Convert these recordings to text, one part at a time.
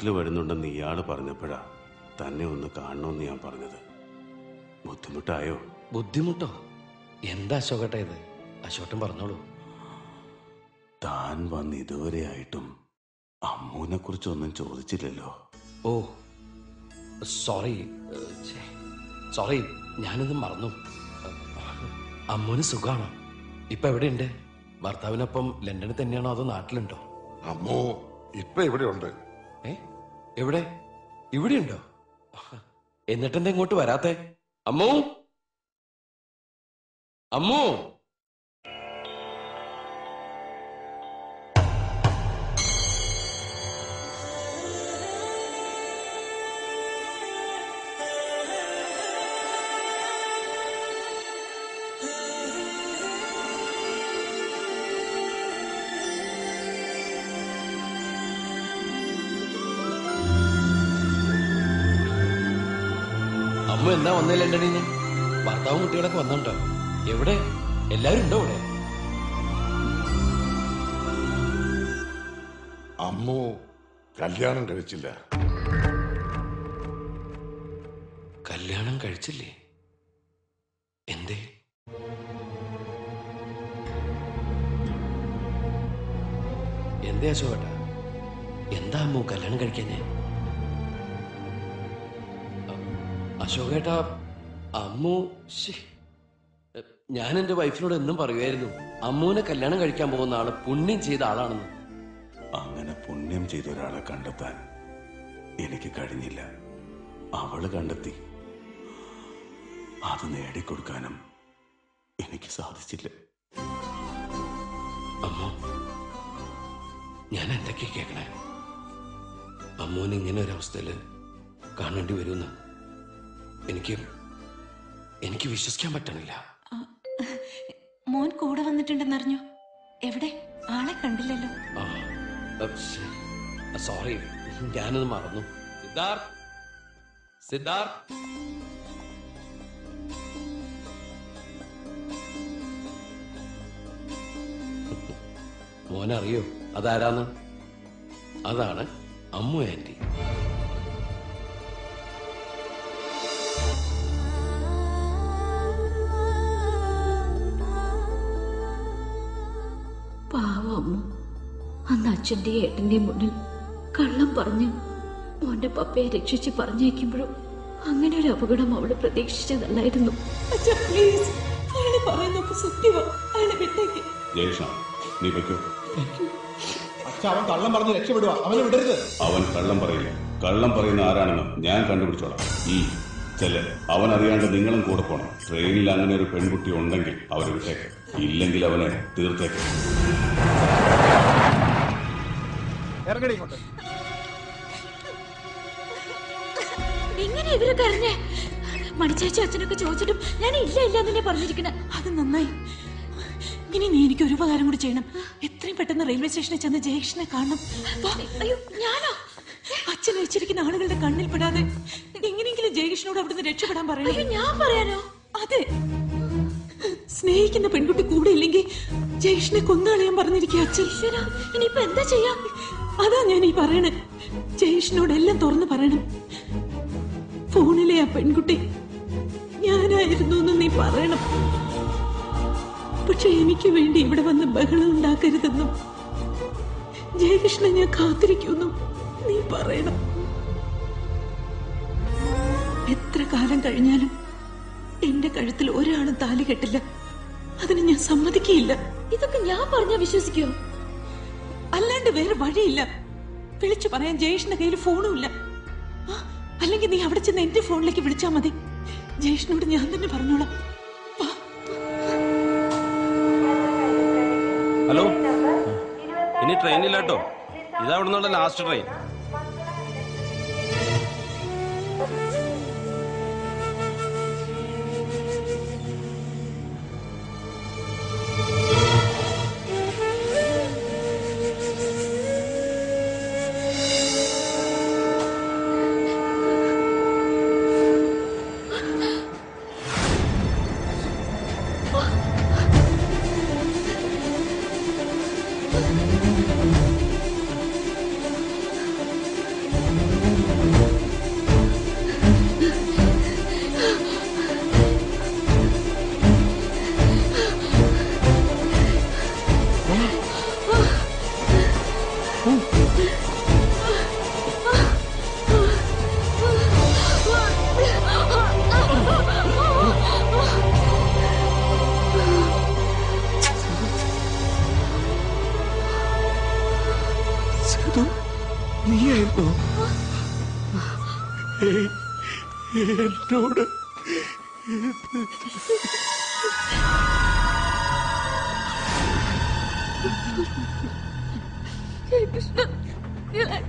നാട്ടിൽ വരുന്നുണ്ടെന്ന് ഇയാള് പറഞ്ഞപ്പോഴാ തന്നെ ഒന്ന് കാണണമെന്ന് ഞാൻ പറഞ്ഞത്. ബുദ്ധിമുട്ടായോ? ബുദ്ധിമുട്ടോ? എന്താ അശോകേട്ടാ ഇത്? അശോകൻ പറഞ്ഞോളൂ. താൻ വന്ന് ഇതുവരെ ആയിട്ടും അമ്മൂനെ കുറിച്ചൊന്നും ചോദിച്ചില്ലല്ലോ. ഓ സോറി സോറി, ഞാനൊന്നും മറന്നു. അമ്മൂന് സുഖാണോ? ഇപ്പൊ എവിടെയുണ്ട്? ഭർത്താവിനൊപ്പം ലണ്ടനിൽ തന്നെയാണോ അതോ നാട്ടിലുണ്ടോ? അമ്മോ ഇപ്പൊ ഇവിടെ ഉണ്ട്. എവിടെ? ഇവിടെയുണ്ടോ? എന്നിട്ടെന്താ ഇങ്ങോട്ട് വരാത്തെ? അമ്മൂ, അമ്മൂ. അമ്മ എന്താ വന്നേ ലണ്ടനിന്ന്? ഭർത്താവും കുട്ടികളൊക്കെ വന്നുണ്ടോ? എവിടെ? എല്ലാരും ഉണ്ടോ ഇവിടെ? അമ്മു കല്യാണം കഴിച്ചില്ല. കല്യാണം കഴിച്ചില്ലേ? എന്തേ? എന്തേ അശോകേട്ടാ? എന്താ അമ്മു കല്യാണം കഴിക്കാഞ്ഞേ? അശോകേട്ടാ, അമ്മു ഞാൻ എന്റെ വൈഫിനോട് എന്നും പറയുമായിരുന്നു, അമ്മുവിനെ കല്യാണം കഴിക്കാൻ പോകുന്ന ആള് പുണ്യം ചെയ്ത ആളാണെന്ന്. അങ്ങനെ പുണ്യം ചെയ്ത ഒരാളെ കണ്ടെത്താൻ എനിക്ക് കഴിഞ്ഞില്ല. അവള് കണ്ടെത്തി. അത് നേടിക്കൊടുക്കാനും എനിക്ക് സാധിച്ചില്ല. അമ്മു, ഞാൻ എന്തൊക്കെയാ കേൾക്കണേ? അമ്മുവിന് ഇങ്ങനെ ഒരവസ്ഥയില് കാണേണ്ടി വരുമെന്ന് എനിക്ക് വിശ്വസിക്കാൻ പറ്റണില്ല. മോൻ കൂടെ വന്നിട്ടുണ്ടെന്നറിഞ്ഞു. എവിടെ? ആളെ കണ്ടില്ലല്ലോ. സോറി, ഞാനത് മറന്നു. സിദ്ധാർത്ഥ്, സിദ്ധാർത്ഥ്. മോനറിയോ അതാരാന്ന്? അതാണ് അമ്മു ആന്റി. പാവമ്മ അന്ന് അച്ഛൻ്റെയും ഏട്ടൻ്റെയും മുന്നിൽ കള്ളം പറഞ്ഞ് മോന്റെ പപ്പയെ രക്ഷിച്ച് പറഞ്ഞയക്കുമ്പോഴും അങ്ങനെ ഒരു അപകടം അവള് പ്രതീക്ഷിച്ചതല്ലായിരുന്നു. അവൻ കള്ളം പറഞ്ഞ് രക്ഷപ്പെടുക, അവനെ വിടരുത്. അവൻ കള്ളം പറയില്ല. കള്ളം പറയുന്ന ആരാണെന്ന് ഞാൻ കണ്ടുപിടിച്ചോളാം. അവൻ അറിയാണ്ട് നിങ്ങളും കൂടെ പോണം. ട്രെയിനിൽ അങ്ങനെ ഒരു പെൺകുട്ടി ഉണ്ടെങ്കിൽ അവരെ വിട്ടേക്ക്, ഇല്ലെങ്കിൽ അവനെ തീർത്തേക്ക്. ഇറങ്ങടി ഇങ്ങോട്ട്. എങ്ങനെ ഇവരൊക്കെ അറിഞ്ഞേ? മണിച്ചേച്ചി അച്ഛനൊക്കെ ചോദിച്ചിട്ടും ഞാൻ ഇല്ല ഇല്ല എന്നല്ലേ പറഞ്ഞിരിക്കണേ. അത് നന്നായി. ഇനി നീ എനിക്ക് ഒരു ഉപകാരം കൂടി ചെയ്യണം. എത്രയും പെട്ടെന്ന് റെയിൽവേ സ്റ്റേഷനിൽ ചെന്ന് ജയകൃഷ്ണനെ കാണണം. അയ്യോ, ഞാനോ? അച്ഛൻ വെച്ചിരിക്കുന്ന ആളുകളുടെ കണ്ണിൽ പെടാതെ എങ്ങനെയെങ്കിലും ജയകൃഷ്ണനോട് അവിടുന്ന് രക്ഷപ്പെടാൻ പറയണം. ഞാൻ പറയാനോ? അതെ, സ്നേഹിക്കുന്ന പെൺകുട്ടി കൂടെ ഇല്ലെങ്കിൽ ജയകൃഷ്ണനെ കൊന്നുകളയാൻ പറഞ്ഞിരിക്കുക അച്ഛൻ. ഇനിയിപ്പോ എന്താ ചെയ്യാം? അതാ ഞാൻ ഈ പറയണേ. ജയകൃഷ്ണനോട് എല്ലാം തുറന്നു പറയണം. ഫോണിലെ ആ പെൺകുട്ടി ഞാനായിരുന്നു എന്ന് നീ പറയണം. പക്ഷെ എനിക്ക് വേണ്ടി ഇവിടെ വന്ന് ബഹളം ഉണ്ടാക്കരുതെന്നും ജയകൃഷ്ണൻ ഞാൻ കാത്തിരിക്കുന്നു നീ പറയണം. എത്ര കാലം കഴിഞ്ഞാലും എന്റെ കഴുത്തിൽ ഒരാളും താലി കെട്ടില്ല. അതിന് ഞാൻ സമ്മതിക്കയില്ല. ഇതൊക്കെ ഞാൻ പറഞ്ഞാ വിശ്വസിക്കോ? അല്ലാണ്ട് വേറെ വഴിയില്ല. വിളിച്ചു പറയാൻ ജയേഷിന്റെ കയ്യിൽ ഫോണും ഇല്ല. അല്ലെങ്കിൽ നീ അവിടെ ചെന്ന് എന്റെ ഫോണിലേക്ക് വിളിച്ചാ മതി. ജയേഷിനോട് ഞാൻ തന്നെ പറഞ്ഞോളാം. ഹലോ, ഇനി ട്രെയിനില്ലാട്ടോ. ഇതാ അവിടെ നിന്നുള്ള ലാസ്റ്റ് ട്രെയിൻ. എന്നോട് കൃഷ്ണ ഞാൻ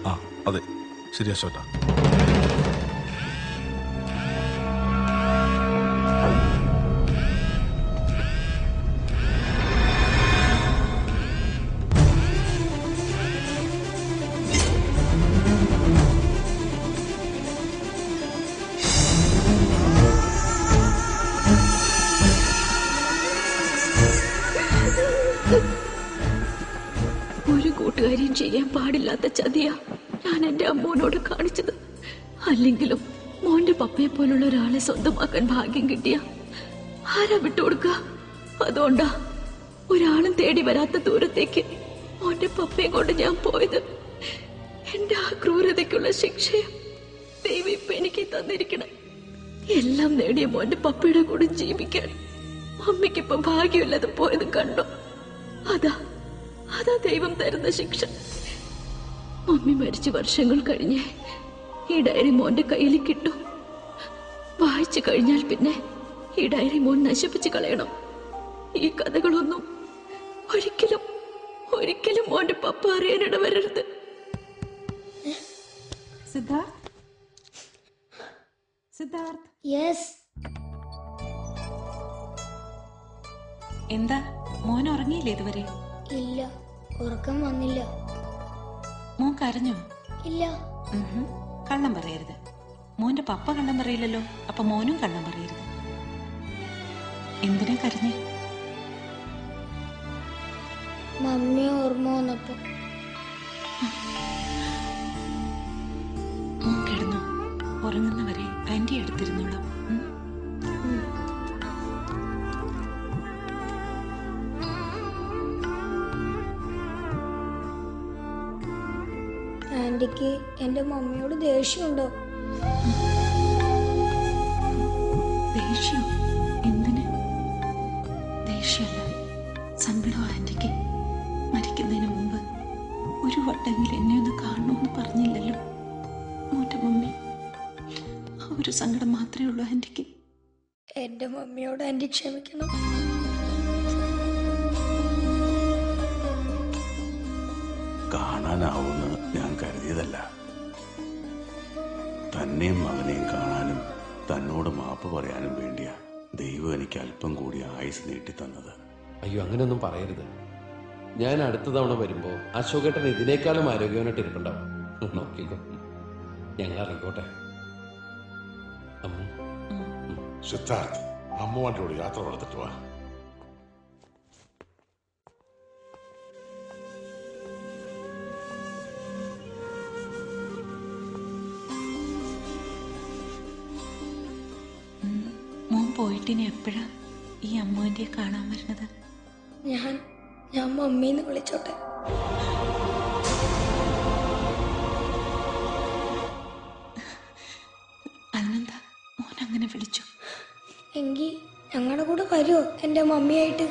ആ അതെ ശരി അശോട്ടാ. ഒരു കൂട്ടുകാരിയും ചെയ്യാൻ പാടില്ലാത്ത ചതിയാ ഞാൻ എന്റെ അമ്മോനോട് കാണിച്ചത്. അല്ലെങ്കിലും മോന്റെ പപ്പയെ പോലുള്ള ഒരാളെ സ്വന്തമാക്കാൻ ഭാഗ്യം കിട്ടിയ ആരാ വിട്ടുകൊടുക്കുക? അതുകൊണ്ടാ ഒരാളും തേടി വരാത്ത ദൂരത്തേക്ക് മോന്റെ പപ്പയെ കൊണ്ട് ഞാൻ പോയത്. എന്റെ ആ ക്രൂരതയ്ക്കുള്ള ശിക്ഷയും ദൈവം ഇപ്പൊ എനിക്ക് തന്നിരിക്കണം. എല്ലാം നേടിയ മോന്റെ പപ്പയുടെ കൂടെ ജീവിക്കാൻ അമ്മയ്ക്കിപ്പൊ ഭാഗ്യമില്ലാതെ പോയത് കണ്ടോ? അതാ ദൈവം തരുന്ന ശിക്ഷ. മമ്മി മരിച്ച് വർഷങ്ങൾ കഴിഞ്ഞ് ഈ ഡയറി മോന്റെ കയ്യിൽ കിട്ടും. വായിച്ചു കഴിഞ്ഞാൽ പിന്നെ ഈ ഡയറി മോൻ നശിപ്പിച്ച് കളയണം. ഈ കഥകളൊന്നും ഒരിക്കലും മോന്റെ പപ്പ അറിയാനിട വരരുത്. സിദ്ധാർത്ഥ് യെസ്. എന്താ മോൻ ഉറങ്ങിയില്ലേ ഇതുവരെ? ഇല്ല, ഉറക്കം വന്നില്ല. മോൻ കരഞ്ഞോ? ഇല്ല. കള്ളം പറയരുത്. മോന്റെ പപ്പ കള്ളം പറയില്ലല്ലോ, അപ്പൊ മോനും കള്ളം പറയരുത്. എന്തിനാ കരഞ്ഞേ? മമ്മി ഓർമ്മ വന്നപ്പോ. മോൻ കിടന്നു. ഉറങ്ങുന്നവരെ ആന്റി എടുത്തിരുന്നോളാം. ആന്റിക്ക് എന്റെ മമ്മിയോട് ദേഷ്യമുണ്ടോ? ദേഷ്യം? എന്തിന്? ദേഷ്യമല്ല, സങ്കടം. ആന്റിക്ക് മരിക്കുന്നതിന് മുമ്പ് ഒരു വട്ടെങ്കിലും എന്നെ ഒന്ന് കാണണമെന്ന് പറഞ്ഞില്ലല്ലോ മോന്റെ മമ്മി. ആ ഒരു സങ്കടം മാത്രമേ ഉള്ളൂ ആന്റിക്ക്. എന്റെ മമ്മിയോട് ആന്റി ക്ഷമിക്കണം. കാണാനാവുമെന്ന് ഞാൻ കരുതിയതല്ല. തന്നെയും മകനെയും കാണാനും തന്നോട് മാപ്പ് പറയാനും വേണ്ടിയാ ദൈവം എനിക്ക് അല്പം കൂടി ആയുസ് നീട്ടി തന്നത്. അയ്യോ അങ്ങനെയൊന്നും പറയരുത്. ഞാൻ അടുത്ത തവണ വരുമ്പോ അശോകേട്ടൻ ഇതിനേക്കാളും ആരോഗ്യവാനായിട്ട് ഇരിപ്പുണ്ടാവും. നോക്കിക്കോ, ഞങ്ങൾ ഇറങ്ങിക്കോട്ടെ. സിദ്ധാർത്ഥ്, അമ്മുവാൻ്റെ കൂടെ യാത്ര നടത്തിട്ട് വാ. മോൻ പോയിട്ടിനി എപ്പോഴാ ഈ അമ്മുവിന്റെ കാണാൻ വരുന്നത്? ഞാൻ മമ്മീന്ന് വിളിച്ചോട്ടെ? അതിനെന്താ, മോൻ അങ്ങനെ വിളിച്ചു എങ്കിൽ ഞങ്ങളുടെ കൂടെ വരുമോ എന്റെ മമ്മിയായിട്ട്?